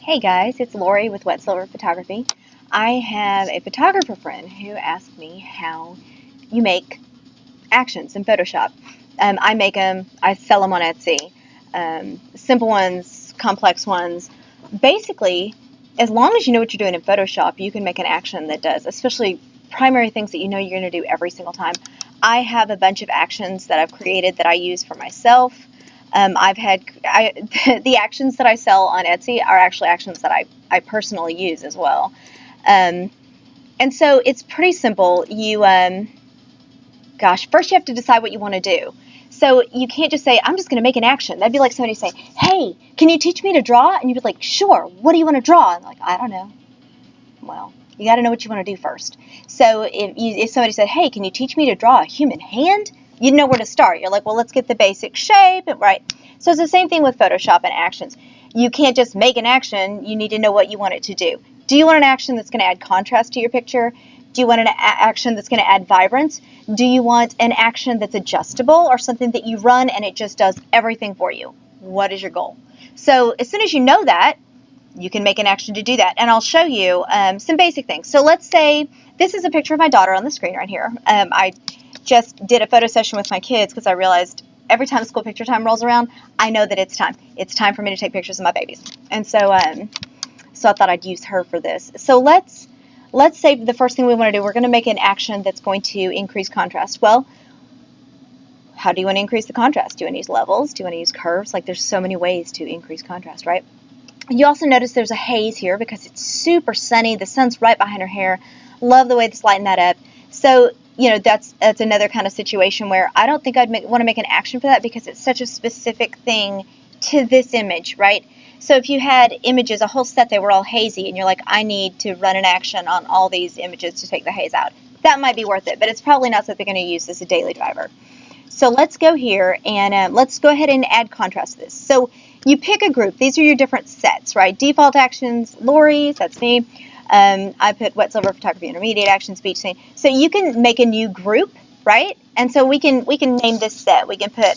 Hey guys, it's Lori with Wet Silver Photography. I have a photographer friend who asked me how you make actions in Photoshop. I make them, I sell them on Etsy. Simple ones, complex ones. Basically, as long as you know what you're doing in Photoshop, you can make an action that does, especially primary things that you know you're going to do every single time. I have a bunch of actions that I've created that I use for myself. The actions that I sell on Etsy are actually actions that I personally use as well. And so it's pretty simple. First you have to decide what you want to do. So you can't just say, I'm just going to make an action. That'd be like somebody saying, hey, can you teach me to draw? And you'd be like, sure, what do you want to draw? And like, I don't know. Well, you got to know what you want to do first. So if somebody said, hey, can you teach me to draw a human hand? You know where to start. You're like, well, let's get the basic shape, right? So it's the same thing with Photoshop and actions. You can't just make an action. You need to know what you want it to do. Do you want an action that's going to add contrast to your picture? Do you want an action that's going to add vibrance? Do you want an action that's adjustable or something that you run and it just does everything for you? What is your goal? So as soon as you know that, you can make an action to do that. And I'll show you some basic things. So let's say this is a picture of my daughter on the screen right here. I just did a photo session with my kids because I realized every time school picture time rolls around, I know that it's time. It's time for me to take pictures of my babies. And so I thought I'd use her for this. So let's say the first thing we want to do, we're going to make an action that's going to increase contrast. Well, how do you want to increase the contrast? Do you want to use levels? Do you want to use curves? Like there's so many ways to increase contrast, right? You also notice there's a haze here because it's super sunny. The sun's right behind her hair. Love the way this lightened that up. So that's another kind of situation where I don't think I'd want to make an action for that because it's such a specific thing to this image, right? So if you had images, a whole set, they were all hazy, and you're like, I need to run an action on all these images to take the haze out. That might be worth it, but it's probably not something they're going to use as a daily driver. So let's go here, and let's go ahead and add contrast to this. So you pick a group. These are your different sets, right? Default actions, Lori's, that's me. I put Wet Silver Photography Intermediate Actions, Beach Scene. So you can make a new group, right? And so we can name this set. We can put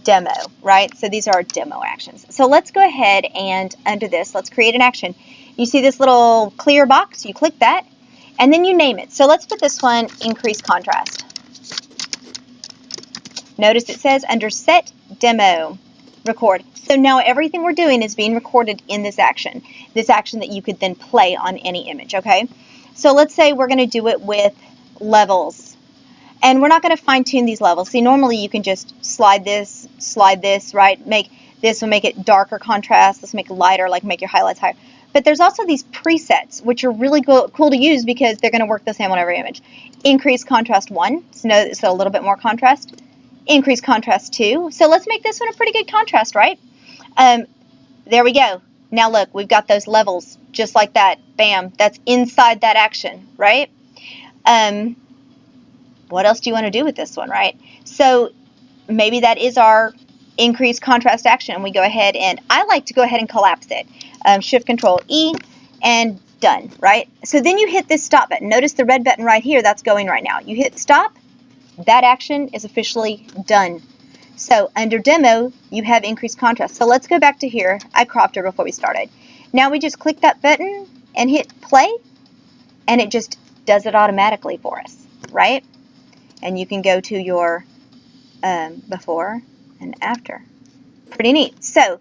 demo, right? So these are our demo actions. So let's go ahead and under this, let's create an action. You see this little clear box? You click that, and then you name it. So let's put this one increase contrast. Notice it says under set demo, record. So now everything we're doing is being recorded in this action that you could then play on any image, okay? So let's say we're going to do it with levels. And we're not going to fine tune these levels. See, normally you can just slide this, right? This will make it darker contrast. Let's make it lighter, like make your highlights higher. But there's also these presets, which are really cool to use because they're going to work the same on every image. Increase contrast 1, so a little bit more contrast. Increase contrast 2. So let's make this one a pretty good contrast, right? There we go. Now look, we've got those levels just like that. Bam, that's inside that action, right? What else do you want to do with this one, right? So maybe that is our increase contrast action. And we go ahead and I like to go ahead and collapse it. Shift Control E and done, right? So then you hit this stop button. Notice the red button right here, that's going right now. You hit stop, that action is officially done. So under demo, you have increased contrast. So let's go back to here. I cropped her before we started. Now we just click that button and hit play, and it just does it automatically for us, right? And you can go to your before and after. Pretty neat. So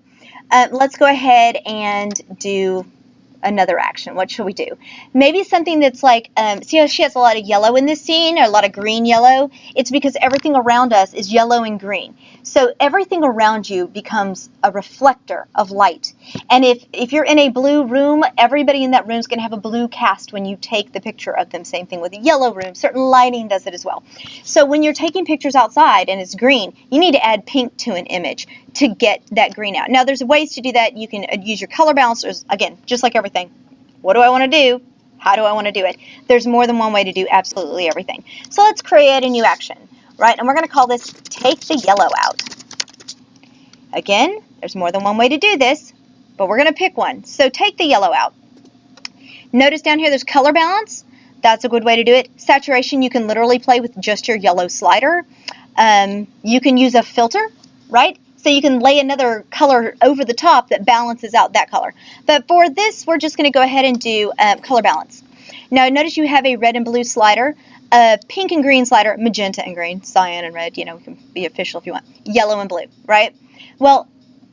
let's go ahead and do another action. What should we do? Maybe something that's like, see how she has a lot of yellow in this scene, or a lot of green yellow? It's because everything around us is yellow and green. So everything around you becomes a reflector of light. And if you're in a blue room, everybody in that room is going to have a blue cast when you take the picture of them. Same thing with a yellow room. Certain lighting does it as well. So when you're taking pictures outside and it's green, you need to add pink to an image to get that green out. Now there's ways to do that. You can use your color balancers, again, just like everything. What do I want to do? How do I want to do it? There's more than one way to do absolutely everything. So let's create a new action, right? And we're going to call this Take the Yellow Out. Again, there's more than one way to do this, but we're going to pick one. So take the yellow out. Notice down here there's color balance. That's a good way to do it. Saturation, you can literally play with just your yellow slider. You can use a filter, right? So you can lay another color over the top that balances out that color. But for this, we're just going to go ahead and do color balance. Now, notice you have a red and blue slider, a pink and green slider, magenta and green, cyan and red, you know, we can be official if you want, yellow and blue, right? Well,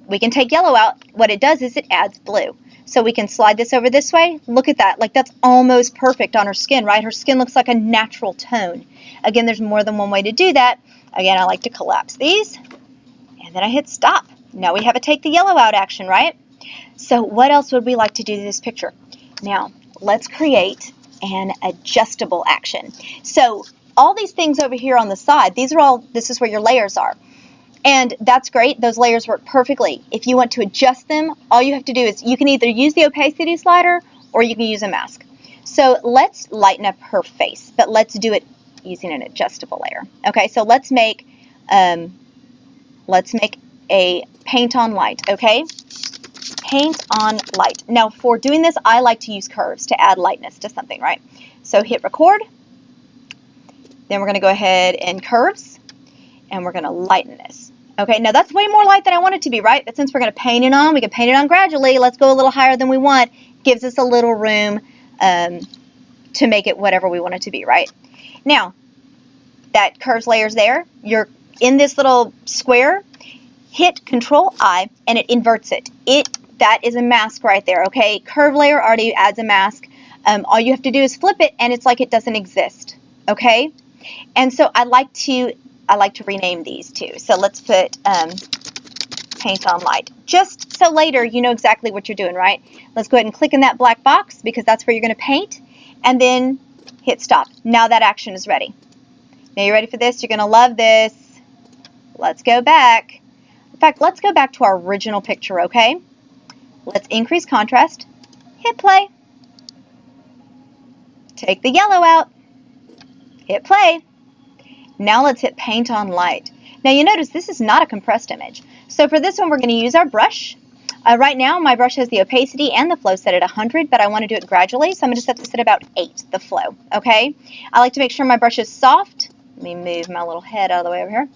we can take yellow out. What it does is it adds blue. So we can slide this over this way. Look at that. Like, that's almost perfect on her skin, right? Her skin looks like a natural tone. Again, there's more than one way to do that. Again, I like to collapse these. And then I hit stop. Now we have a take the yellow out action, right? So what else would we like to do to this picture? Now, let's create an adjustable action. So all these things over here on the side, this is where your layers are. And that's great. Those layers work perfectly. If you want to adjust them, all you have to do is you can either use the opacity slider or you can use a mask. So let's lighten up her face, but let's do it using an adjustable layer. Okay, so let's make a paint on light, okay? Paint on light. Now for doing this, I like to use curves to add lightness to something, right? So hit record. Then we're going to go ahead and curves, and we're going to lighten this. Okay, now that's way more light than I want it to be, right? But since we're going to paint it on, we can paint it on gradually. Let's go a little higher than we want. Gives us a little room to make it whatever we want it to be, right? Now, that curves layer's there. You're in this little square. Hit Control-I, and it inverts it. That is a mask right there, okay? Curve layer already adds a mask. All you have to do is flip it, and it's like it doesn't exist, okay? And so I like to rename these too. So let's put paint on light. Just so later you know exactly what you're doing, right? Let's go ahead and click in that black box because that's where you're going to paint, and then hit stop. Now that action is ready. Now you're ready for this? You're going to love this. Let's go back. In fact, let's go back to our original picture, okay? Let's increase contrast. Hit play. Take the yellow out. Hit play. Now let's hit paint on light. Now you notice this is not a compressed image. So for this one, we're going to use our brush. Right now, my brush has the opacity and the flow set at 100, but I want to do it gradually, so I'm going to set this at about 8, the flow, okay? I like to make sure my brush is soft. Let me move my little head out of the way over here.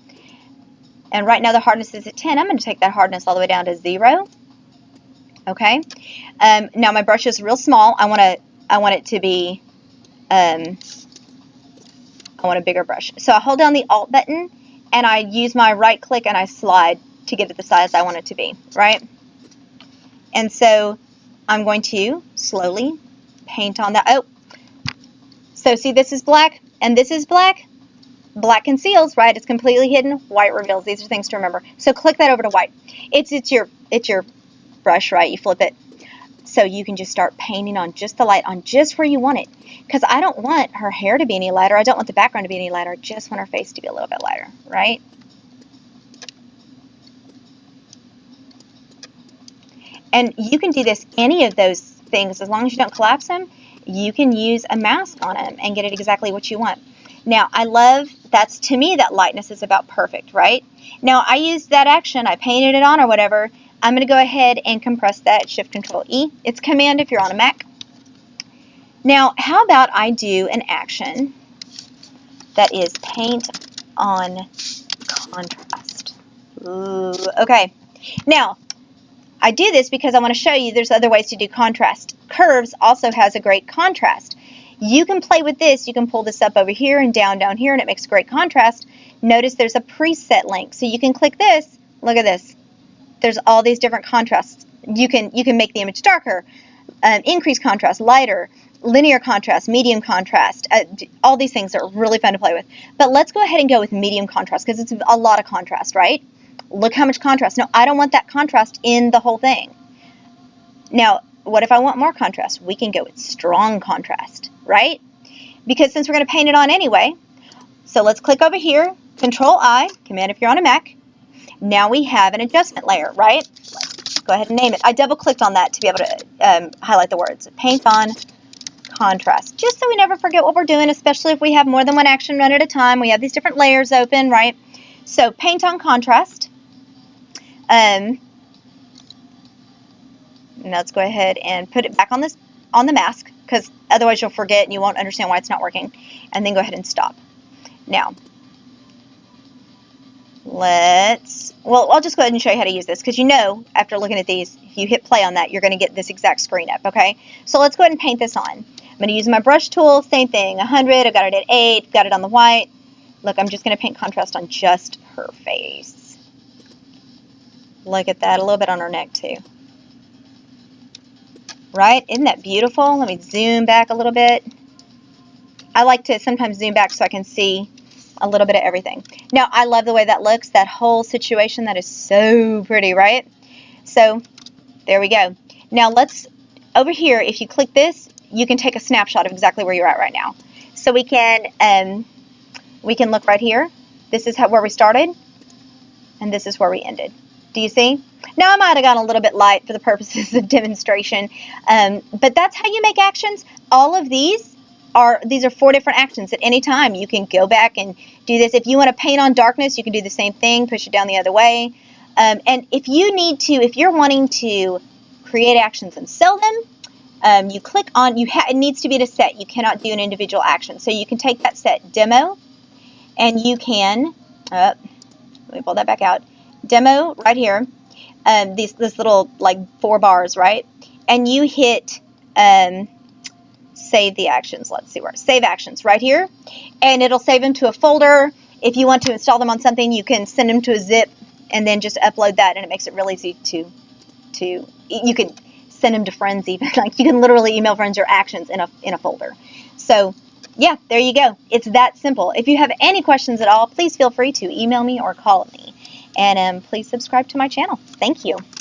And right now the hardness is at 10. I'm going to take that hardness all the way down to 0. Okay. Now my brush is real small. I want it to be. I want a bigger brush. So I hold down the Alt button and I use my right click and I slide to get it the size I want it to be. Right. And so I'm going to slowly paint on that. Oh. So see, this is black and this is black. Black conceals, right? It's completely hidden. White reveals. These are things to remember. So click that over to white. It's your brush, right? You flip it. So you can just start painting on just the light, on just where you want it. Because I don't want her hair to be any lighter. I don't want the background to be any lighter. I just want her face to be a little bit lighter, right? And you can do this, any of those things, as long as you don't collapse them, you can use a mask on them and get it exactly what you want. Now, I love, to me, that lightness is about perfect, right? Now, I used that action, I painted it on or whatever. I'm going to go ahead and compress that, Shift-Control-E. It's Command if you're on a Mac. Now, how about I do an action that is paint on contrast. Ooh, okay. Now, I do this because I want to show you there's other ways to do contrast. Curves also has a great contrast. You can play with this. You can pull this up over here and down here, and it makes great contrast. Notice there's a preset link. So you can click this. Look at this. There's all these different contrasts. You can make the image darker, increase contrast, lighter, linear contrast, medium contrast. All these things are really fun to play with. But let's go ahead and go with medium contrast because it's a lot of contrast, right? Look how much contrast. No, I don't want that contrast in the whole thing. Now, what if I want more contrast? We can go with strong contrast, right? Because since we're going to paint it on anyway, so let's click over here, Control-I, Command if you're on a Mac. Now we have an adjustment layer, right? Let's go ahead and name it. I double-clicked on that to be able to highlight the words. Paint on contrast, just so we never forget what we're doing, especially if we have more than one action run at a time. We have these different layers open, right? So paint on contrast. And let's go ahead and put it back on the mask, because otherwise you'll forget and you won't understand why it's not working. And then go ahead and stop. Now, Well, I'll just go ahead and show you how to use this, because you know, after looking at these, if you hit play on that, you're going to get this exact screen up, okay? So let's go ahead and paint this on. I'm going to use my brush tool, same thing, 100, I've got it at 8, got it on the white. Look, I'm just going to paint contrast on just her face. Look at that, a little bit on her neck too. Right? Isn't that beautiful? Let me zoom back a little bit. I like to sometimes zoom back so I can see a little bit of everything. Now, I love the way that looks, that whole situation. That is so pretty, right? So, there we go. Now, over here, if you click this, you can take a snapshot of exactly where you're at right now. So we can look right here. This is where we started, and this is where we ended. Do you see? Now, I might have gone a little bit light for the purposes of demonstration, but that's how you make actions. All of these are 4 different actions at any time. You can go back and do this. If you want to paint on darkness, you can do the same thing, push it down the other way. And if you're wanting to create actions and sell them, you click on, it needs to be in a set. You cannot do an individual action. So you can take that set, demo, and you can, let me pull that back out, demo right here, this little like 4 bars, right? And you hit save the actions. Let's see where, save actions right here, and it'll save them to a folder. If you want to install them on something, you can send them to a zip and then just upload that, and it makes it really easy you can send them to friends even. Like, you can literally email friends your actions in a folder. So yeah, there you go. It's that simple. If you have any questions at all, please feel free to email me or call me, and please subscribe to my channel. Thank you.